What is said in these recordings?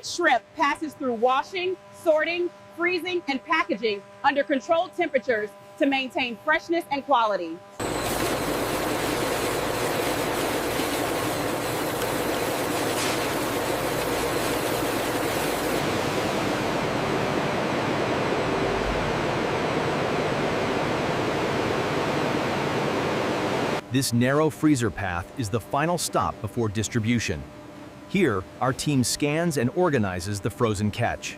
Each shrimp passes through washing, sorting, freezing, and packaging under controlled temperatures to maintain freshness and quality. This narrow freezer path is the final stop before distribution. Here, our team scans and organizes the frozen catch.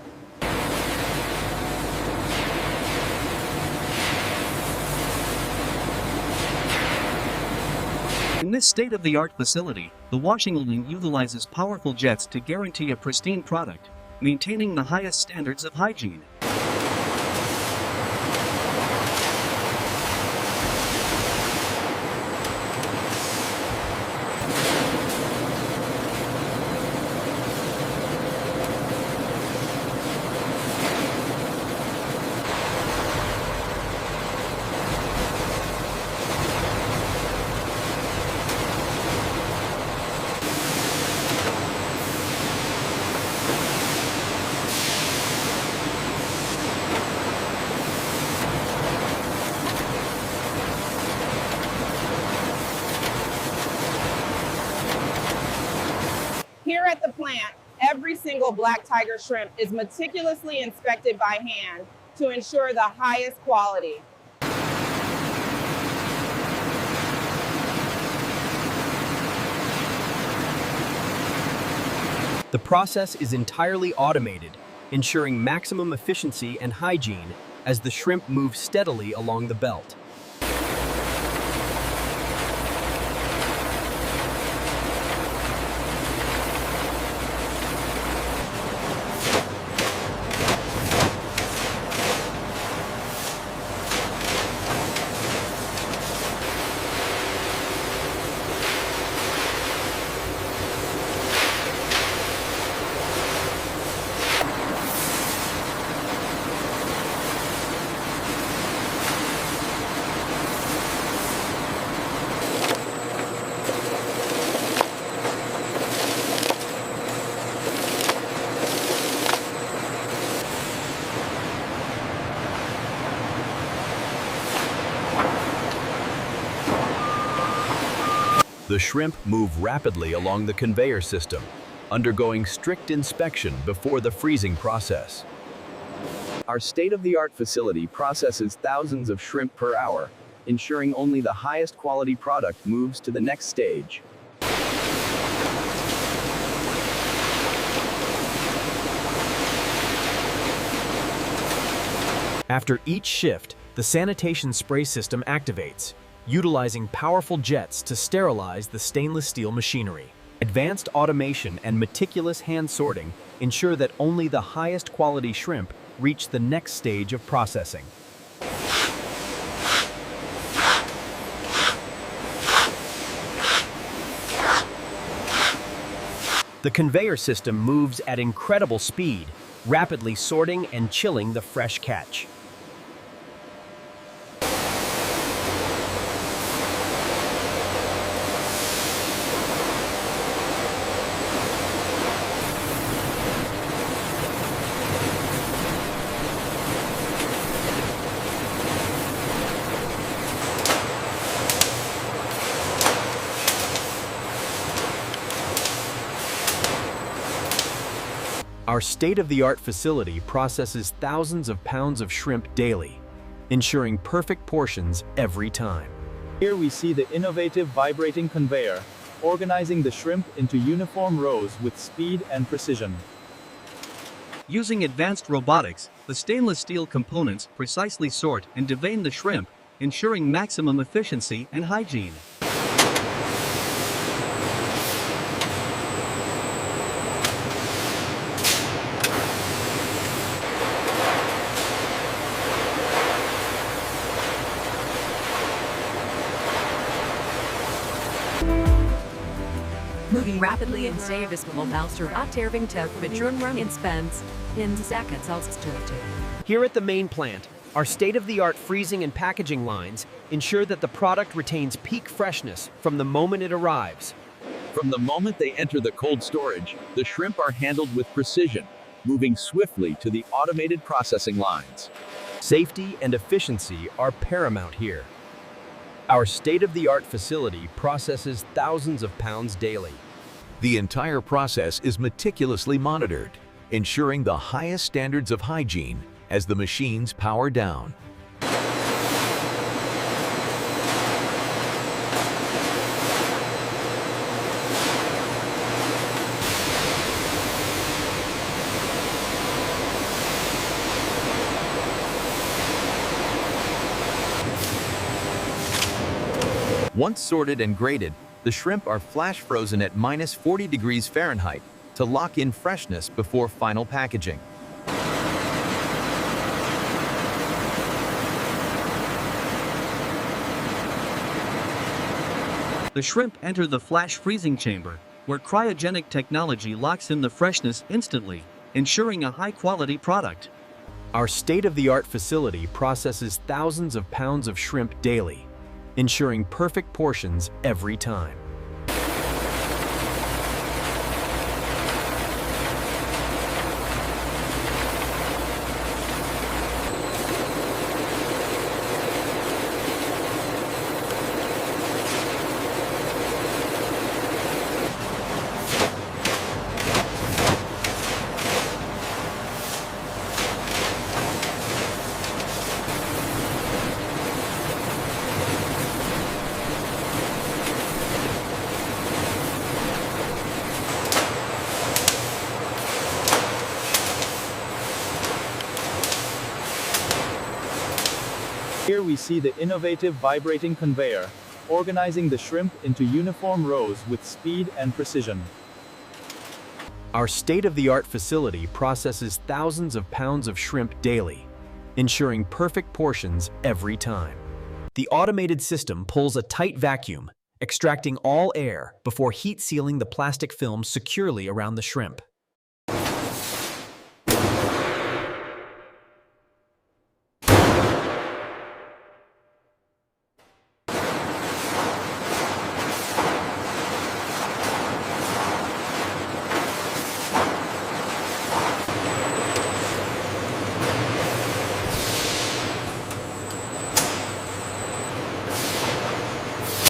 In this state-of-the-art facility, the washing line utilizes powerful jets to guarantee a pristine product, maintaining the highest standards of hygiene. Here at the plant, every single black tiger shrimp is meticulously inspected by hand to ensure the highest quality. The process is entirely automated, ensuring maximum efficiency and hygiene as the shrimp move steadily along the belt. The shrimp move rapidly along the conveyor system, undergoing strict inspection before the freezing process. Our state-of-the-art facility processes thousands of shrimp per hour, ensuring only the highest quality product moves to the next stage. After each shift, the sanitation spray system activates, utilizing powerful jets to sterilize the stainless steel machinery. Advanced automation and meticulous hand sorting ensure that only the highest quality shrimp reach the next stage of processing. The conveyor system moves at incredible speed, rapidly sorting and chilling the fresh catch. Our state-of-the-art facility processes thousands of pounds of shrimp daily, ensuring perfect portions every time. Here we see the innovative vibrating conveyor, organizing the shrimp into uniform rows with speed and precision. Using advanced robotics, the stainless steel components precisely sort and devein the shrimp, ensuring maximum efficiency and hygiene. Moving rapidly in Davis Mobile Abterving to Run in spends in seconds to. Here at the main plant, our state-of-the-art freezing and packaging lines ensure that the product retains peak freshness from the moment it arrives. From the moment they enter the cold storage, the shrimp are handled with precision, moving swiftly to the automated processing lines. Safety and efficiency are paramount here. Our state-of-the-art facility processes thousands of pounds daily. The entire process is meticulously monitored, ensuring the highest standards of hygiene as the machines power down. Once sorted and graded, the shrimp are flash frozen at -40 degrees Fahrenheit to lock in freshness before final packaging. The shrimp enter the flash freezing chamber, where cryogenic technology locks in the freshness instantly, ensuring a high-quality product. Our state-of-the-art facility processes thousands of pounds of shrimp daily, ensuring perfect portions every time. Here we see the innovative vibrating conveyor, organizing the shrimp into uniform rows with speed and precision. Our state-of-the-art facility processes thousands of pounds of shrimp daily, ensuring perfect portions every time. The automated system pulls a tight vacuum, extracting all air before heat sealing the plastic film securely around the shrimp.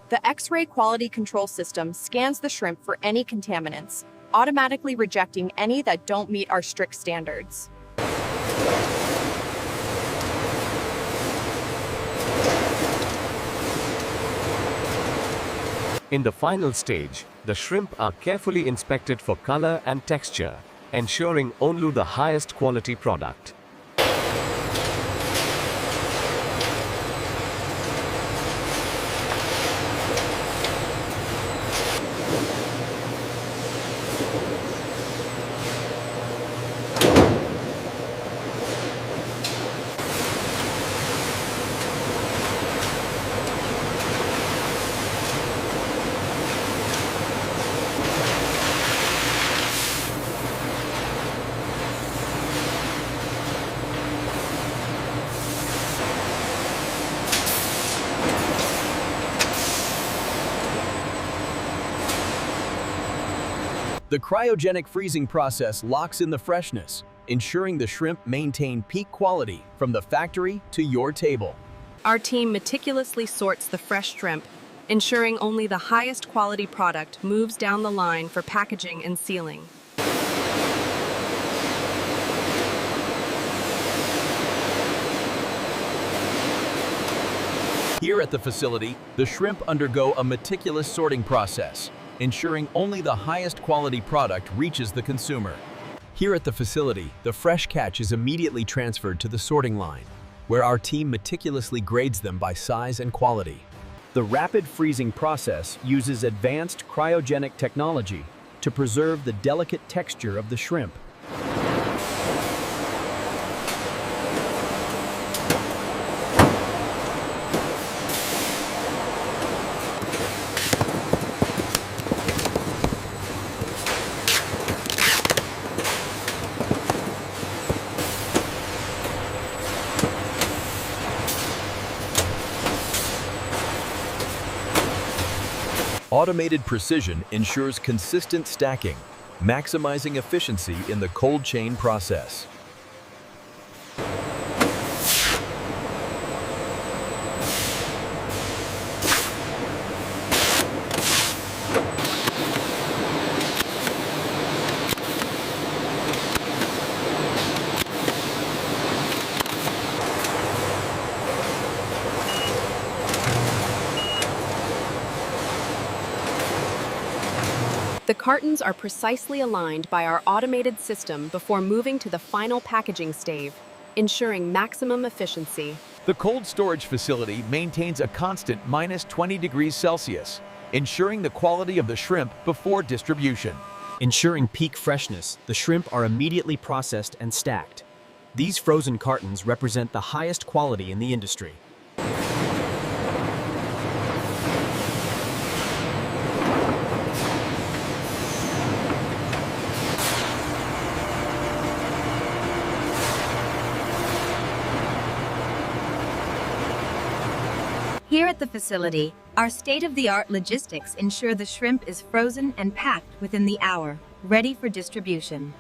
The X-ray quality control system scans the shrimp for any contaminants, automatically rejecting any that don't meet our strict standards. In the final stage, the shrimp are carefully inspected for color and texture, ensuring only the highest quality product. The cryogenic freezing process locks in the freshness, ensuring the shrimp maintain peak quality from the factory to your table. Our team meticulously sorts the fresh shrimp, ensuring only the highest quality product moves down the line for packaging and sealing. Here at the facility, the shrimp undergo a meticulous sorting process, ensuring only the highest quality product reaches the consumer. Here at the facility, the fresh catch is immediately transferred to the sorting line, where our team meticulously grades them by size and quality. The rapid freezing process uses advanced cryogenic technology to preserve the delicate texture of the shrimp. Automated precision ensures consistent stacking, maximizing efficiency in the cold chain process. The cartons are precisely aligned by our automated system before moving to the final packaging stave, ensuring maximum efficiency. The cold storage facility maintains a constant -20 degrees Celsius, ensuring the quality of the shrimp before distribution. Ensuring peak freshness, the shrimp are immediately processed and stacked. These frozen cartons represent the highest quality in the industry. Here at the facility, our state-of-the-art logistics ensure the shrimp is frozen and packed within the hour, ready for distribution.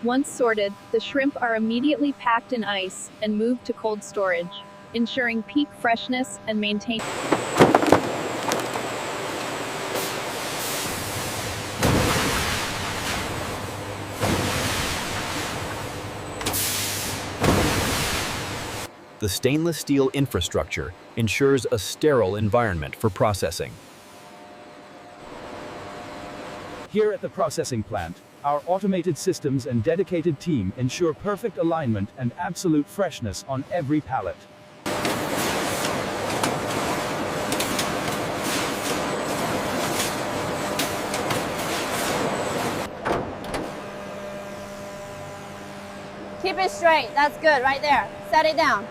Once sorted, the shrimp are immediately packed in ice and moved to cold storage, ensuring peak freshness and maintaining. The stainless steel infrastructure ensures a sterile environment for processing. Here at the processing plant, our automated systems and dedicated team ensure perfect alignment and absolute freshness on every pallet. Keep it straight. That's good right there. Set it down.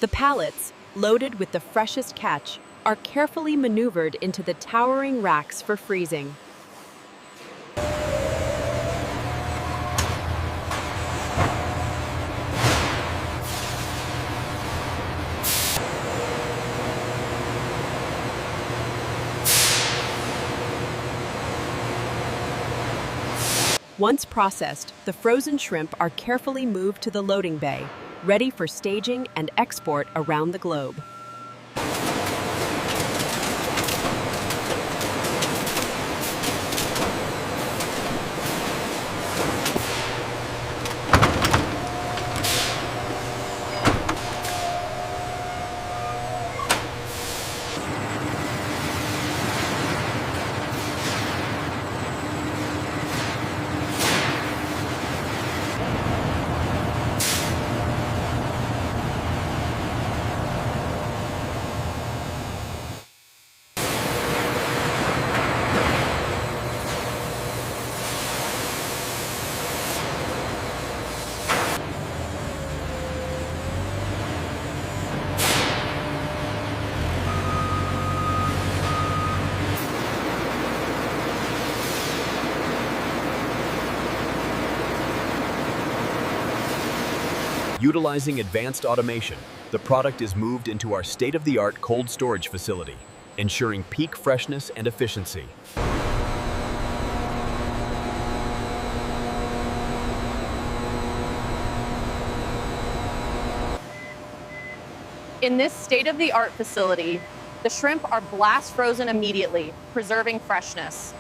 The pallets, loaded with the freshest catch, are carefully maneuvered into the towering racks for freezing. Once processed, the frozen shrimp are carefully moved to the loading bay, ready for staging and export around the globe. Utilizing advanced automation, the product is moved into our state-of-the-art cold storage facility, ensuring peak freshness and efficiency. In this state-of-the-art facility, the shrimp are blast frozen immediately, preserving freshness.